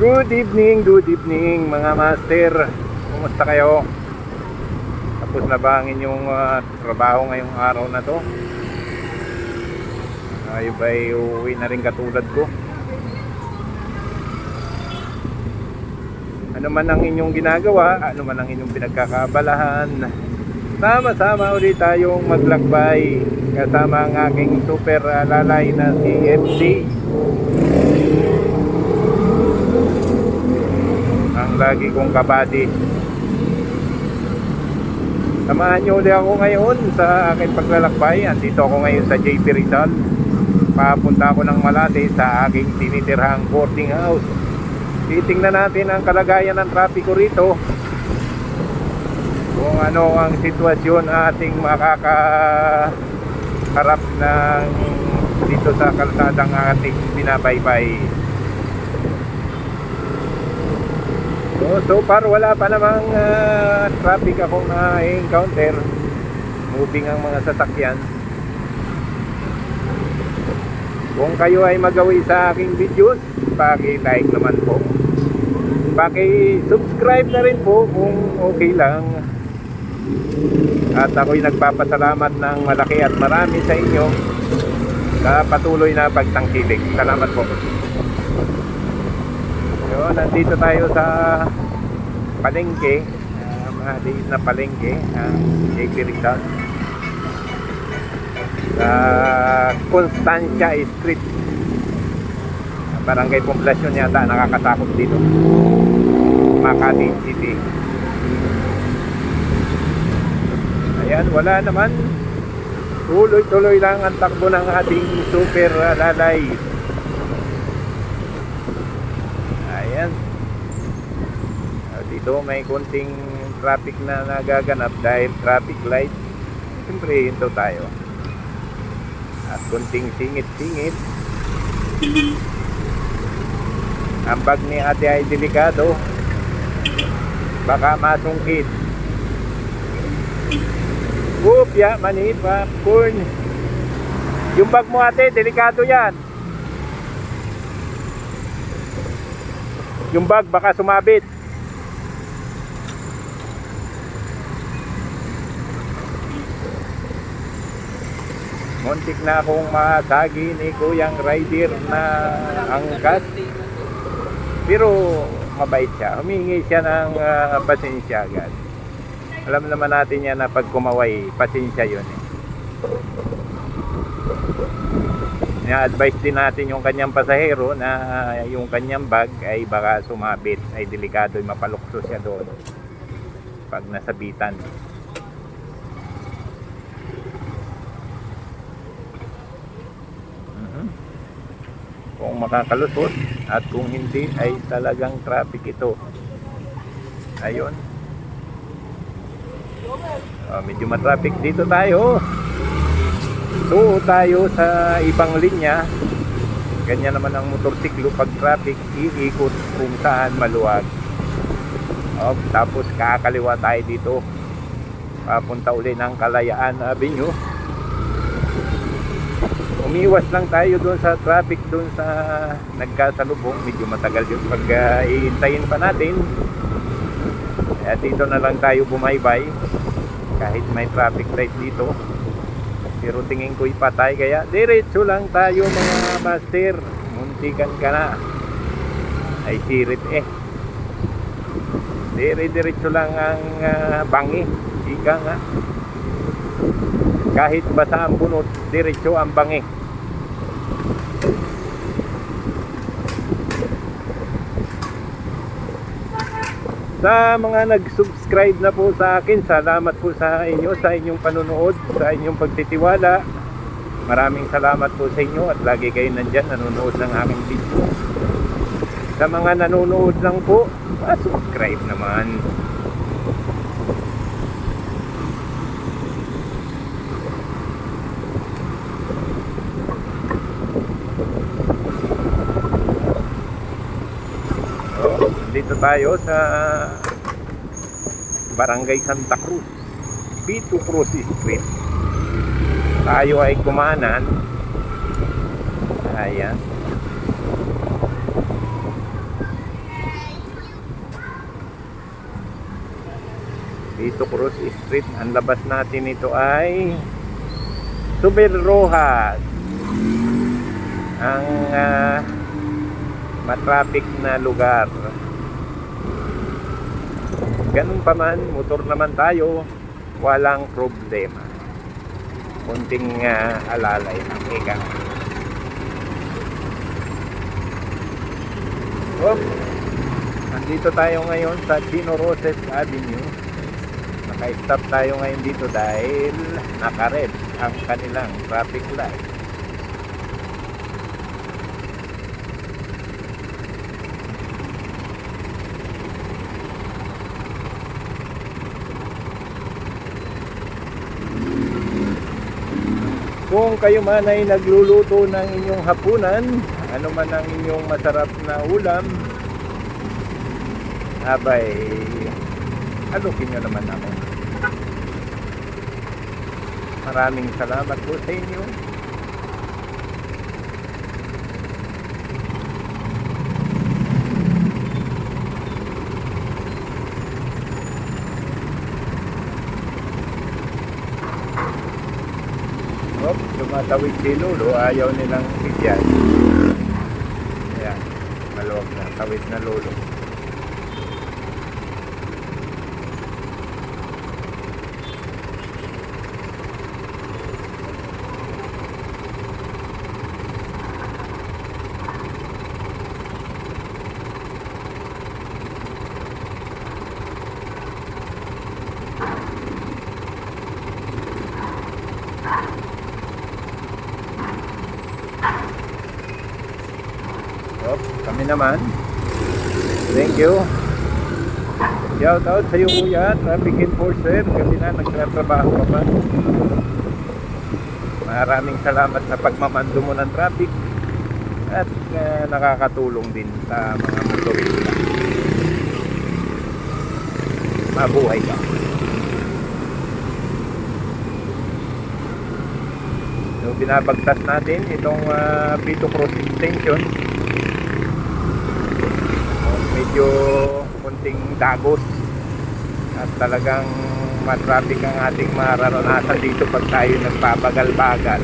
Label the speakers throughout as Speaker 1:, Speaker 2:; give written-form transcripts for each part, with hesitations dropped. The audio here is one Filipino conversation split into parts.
Speaker 1: Good evening mga master. Kumusta kayo? Tapos na ba ang inyong trabaho ngayong araw na to? Kayo ba'y uuwi na rin katulad ko? Ano man ang inyong ginagawa, ano man ang inyong pinagkakaabalahan, sama-sama ulit tayong maglakbay kasama ang aking super lalay na si MC. Ang lagi kong kabady. Samahan nyo ulit ako ngayon sa aking paglalakbay. Andito ako ngayon sa JP Rizal. Papunta ako ng Malate sa aking tinitirhang boarding house. Titingnan natin ang kalagayan ng trapiko rito, kung ano ang sitwasyon ating makakaharap ng dito sa kalsadang ating binabaybay. So far wala pa namang traffic akong na-encounter. Moving ang mga sasakyan. Kung kayo ay magawi sa aking videos, paki-like naman po, paki-subscribe na rin po kung okay lang. At ako'y nagpapasalamat ng malaki at marami sa inyo sa patuloy na pagtangkilik. Salamat po. So, nandito tayo sa palengke, maliit na palengke ang JP Rizal sa Constancia Street, Barangay Poblacion yata nakakatakot dito, Makati City. Ayan, wala naman, tuloy-tuloy lang ang takbo ng ating super lalay. Ayan, dito may konting traffic na nagaganap dahil traffic light. Siyempre hinto tayo at konting singit-singit. Ang bag ni ate ay delikado, baka masungkit. Upya, mani, popcorn. Yung bag mo ate, delikado yan. Yung bag baka sumabit. Muntik na akong matagi ni Kuyang Rider na angkat, pero mabait siya. Humingi siya ng pasensya agad. Alam naman natin yan na pag kumaway, pasensya yun eh. Ina-advise din natin yung kanyang pasahero na yung kanyang bag ay baka sumabit, ay delikado, ay mapalukso siya doon pag nasabitan. Kung makakalusot at kung hindi ay talagang traffic ito. Ayun, medyo matraffic dito tayo. So tayo sa ibang linya. Ganyan naman ang motorsiklo pag traffic, iikot kung saan maluwag. Tapos kakaliwa tayo dito, papunta uli ng Kalayaan Avenue. Umiwas lang tayo doon sa traffic, doon sa nagkasalubong. Medyo matagal yun pag iintayin pa natin. At dito na lang tayo bumaybay kahit may traffic light dito, pero tingin ko'y patay, kaya diretso lang tayo mga master. Muntikan ka na ay sirit eh. Diretso lang ang bangi, ika nga. Kahit basa ang bunot, diretso ang bangi. Sa mga nag-subscribe na po sa akin, salamat po sa inyo, sa inyong panunood, sa inyong pagtitiwala. Maraming salamat po sa inyo at lagi kayo nandyan nanonood ng aking video. Sa mga nanonood lang po, subscribe naman. Dito tayo sa Barangay Santa Cruz, Vito Cruz Street. Tayo ay kumanan. Ayan. Vito Cruz Street. Ang labas natin ito ay Super Rojas, ang matraffic na lugar. Ganun pa man, motor naman tayo, walang problema. Kunting alalay lang, ika. Nandito tayo ngayon sa Chino Roses Avenue. Naka-stop tayo ngayon dito dahil naka-red ang kanilang traffic light. Kung kayo man ay nagluluto ng inyong hapunan, ano man ang inyong masarap na ulam, abay, alukin nyo naman ako. Maraming salamat po sa inyo. Tumatawid si Lolo, ayaw nilang bigyan. Ayan, maluwag na, tawid na Lolo. Kami naman, thank you. Shout out sa iyo kuya, traffic enforcer. Kasi na nagtatrabaho ka pa. Maraming salamat sa pagmamando mo ng traffic. At nakakatulong din sa mga motorista. Mabuhay ka. So binabagtas natin itong Vito Cruz Extension. Medyo kunting dagos at talagang matraffic ang ating mararanasan dito pag tayo nagpabagal-bagal.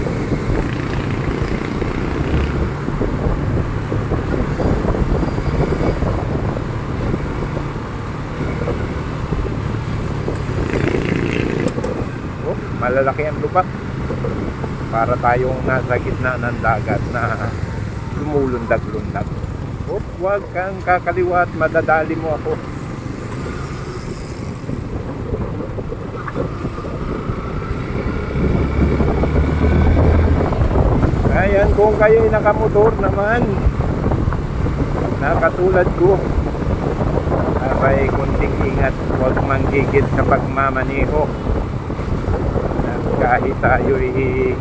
Speaker 1: Malalaki ang lupa, para tayong nasa gitna ng dagat na lumulundag-lundag. Huwag kang kakaliwa at madadali mo ako. Ayan, kung kayo'y nakamotor naman na katulad ko, abay kunting ingat, huwag manggigit sa pagmamaneho. Kahit tayo'y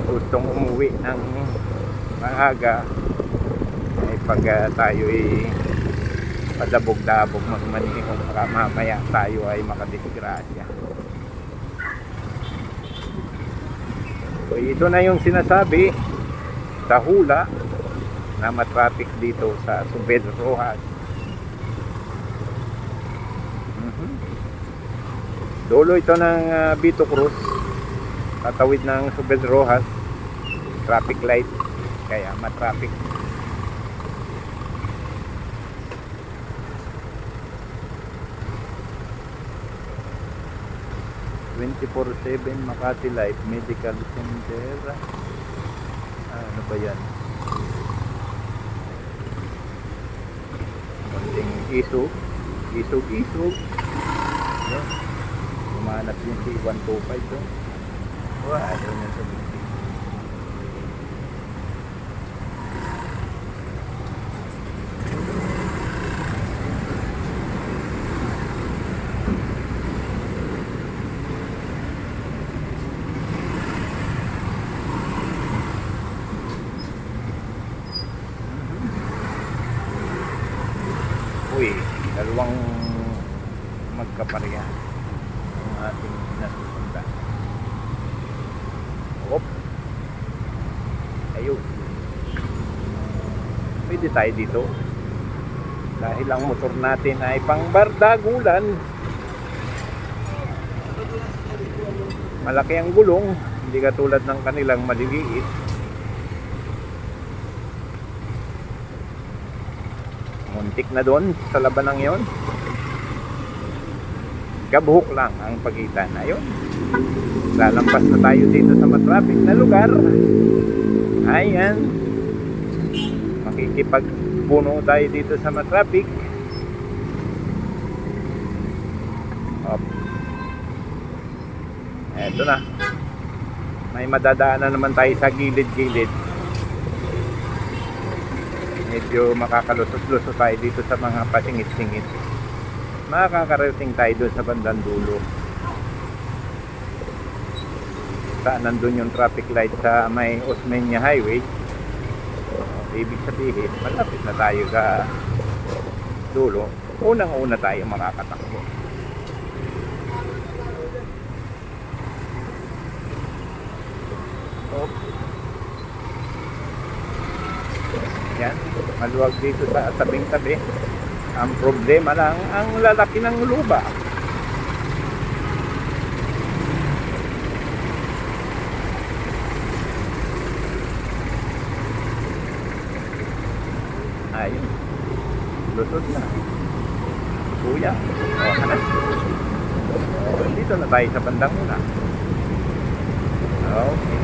Speaker 1: gustong umuwi ng maaga, pag tayo'y padabog-dabog magmaneho, baka mamaya tayo ay makadisgrasya. So ito na yung sinasabi sa hula na matraffic dito sa Super Rojas. Dulo ito ng Vito Cruz, tatawid ng Super Rojas, traffic light, kaya matraffic. 24/7 Makati Life Medical Center. Ano ba yan? Konting isog. Umanap yung C125 doon. Ayaw niya sa bigti. Dalawang magkapareha ang ating nasusundan. Ayun, pwede tayo dito dahil ang motor natin ay pang bardagulan. malaki ang gulong, hindi katulad ng kanilang maliliit. Muntik na doon sa labanang yon. Kabuhok lang ang pagitan. Ayun, lalampas na tayo dito sa matraffic na lugar. Ayan, makikipagpuno tayo dito sa matraffic. Eto na, may madadaanan naman tayo sa gilid-gilid. Medyo makakalusot-lusot tayo dito sa mga pasingit-singit. Makakarating tayo doon sa bandang dulo. Saan nandun yung traffic light sa may Osmeña Highway. Ibig sabihin, malapit na tayo sa dulo. Unang-una tayo makakatakbo. Yan, maluwag dito sa tabing-tabi. Ang problema lang, ang lalaki ng luba. Ayun, lusot na. Kuya, dito na tayo sa bandang una. Okay.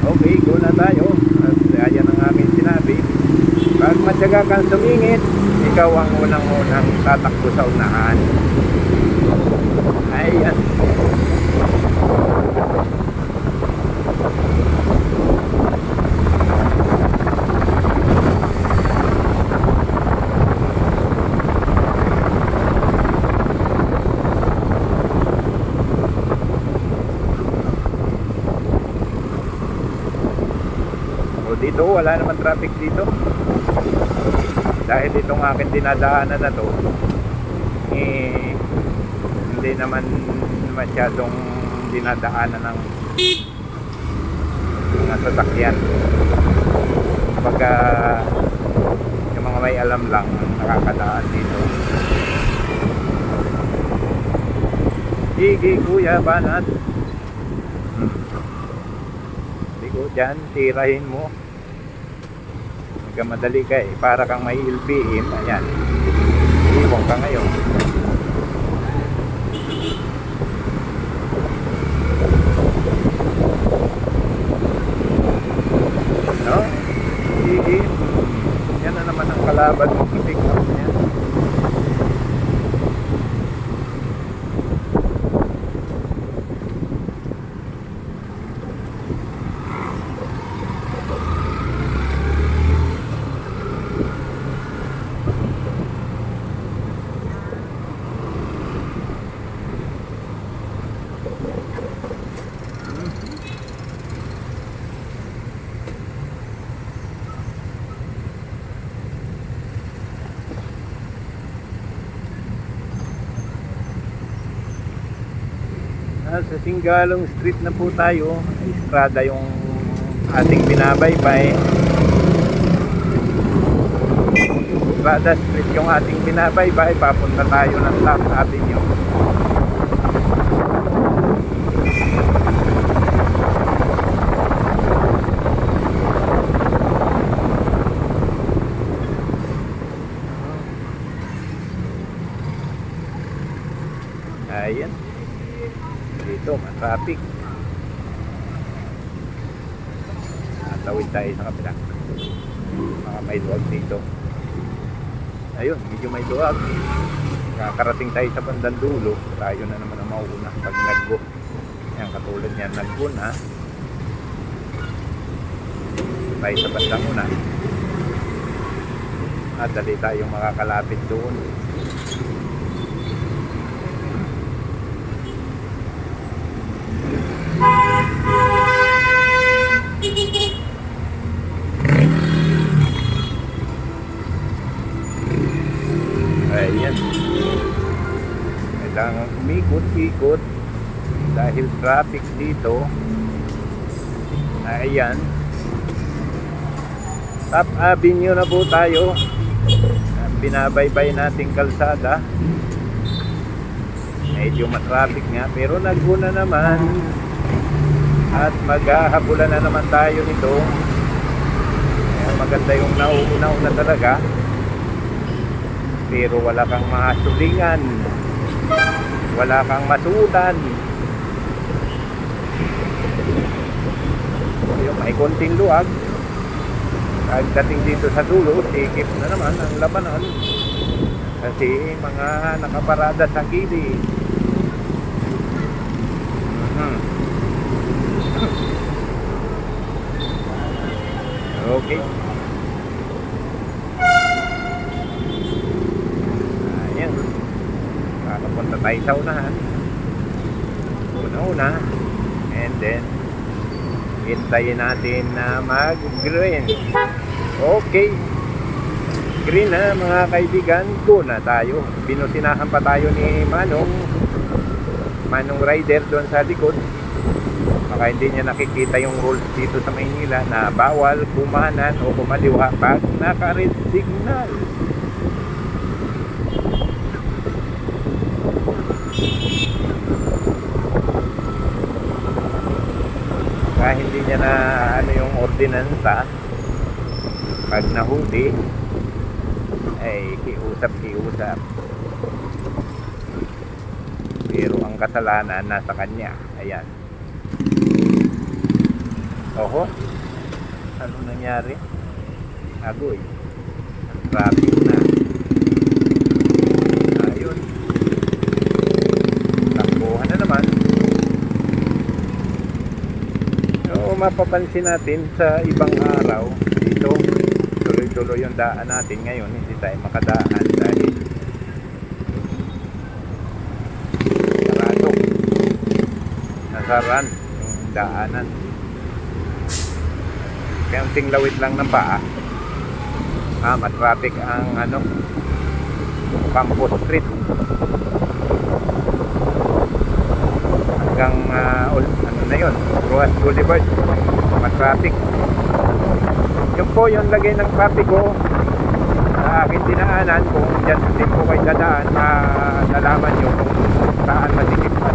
Speaker 1: Okay, go na tayo. At ayan ang aming sinabi. Pag matyaga kang sumingit, ikaw ang unang-unang tatakbo sa unahan. Ayan. Dito wala naman traffic dito dahil itong akin dinadaanan na to hindi naman masyadong dinadaanan ng mga sasakyan. Pagka yung mga may alam lang nakakadaan dito. Sige kuya, banat. Sigo dyan, tirahin mo. Madali ka eh, para kang may LBM. Ayan, iwang ka ngayon. No? Sige, yan na naman ang kalaban mo. Pick up niya. Sa Singalong Street na po tayo. Estrada yung ating binabaybay. Estrada Street yung ating binabaybay. Papunta tayo ng Taft Avenue. Ayan. Dito, traffic. Natawid tayo sa kapila. Mga may duwag dito. Ayun, medyo may duwag. Kakarating tayo sa bandang dulo. Tayo na naman ang mauuna pag nagbo. Yan, katulad yan, nagbo na. Tayo sa bandang una. At dali tayong makakalapit doon. ikot dahil traffic dito. Ayan, Top Avenue na po tayo. Binabaybay nating kalsada. Medyo matraffic nga pero naguna naman at maghahabulan na naman tayo nito. Kaya maganda yung nauuna talaga pero wala kang masulingan, wala kang masudan. Yung may konting luwag. Pagdating dito sa dulo, sikip na naman ang labanan kasi mga nakaparada sa gilid. Okay. Ayan. Kakapunta tayo sa unahan. Una-una. And then hintayin natin na mag-green. Okay. Green na mga kaibigan. Go na tayo. Binusinahan pa tayo ni Manong rider doon sa likod. Baka hindi niya nakikita yung rules dito sa Maynila na bawal kumanan o kumaliwa pag naka-red signal. Kaya hindi niya na yung ordinansa pag nahuli ay kiusap. Pero ang kasalanan nasa kanya. Ayan. Oho, ano nangyari? Agoy, traffic na. Ayun, takbuhan na naman. So mapapansin natin sa ibang araw dito, tuloy-tuloy yung daan natin. Ngayon hindi tayo makadaan dahil sarado, nasaran yung daanan. Kaunting lawit lang ng paa. Matraffic ang Campo Street hanggang na yun, Ruas Boulevard. Matraffic. Yun po yung lagay ng traffic ko sa aking dinaanan. Kung dyan din po kayo dadaan, nalaman nyo kung saan masikip at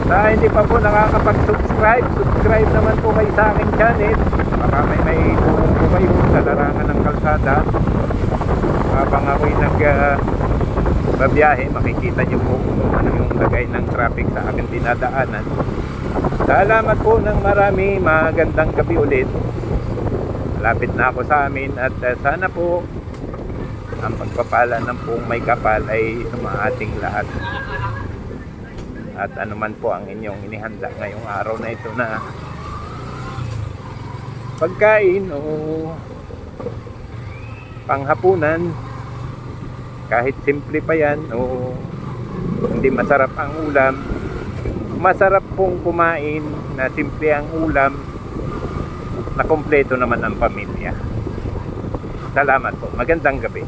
Speaker 1: sa hindi pa po nakakapag-subscribe, subscribe naman po kayo sa aking channel. Baka may tulong po kayo sa larangan ng kalsada. Habang ako'y nagbabiyahe, makikita nyo po kung ano yung lagay ng traffic sa aking dinadaanan. Salamat po ng marami. Magandang gabi ulit. Malapit na ako sa amin at sana po ang pagpapala ng pong may kapal ay sumaating lahat. At anuman po ang inyong inihanda ngayong araw na ito na pagkain o panghapunan, kahit simple pa yan o hindi masarap ang ulam, masarap pong kumain na simple ang ulam na kompleto naman ang pamilya. Salamat po. Magandang gabi.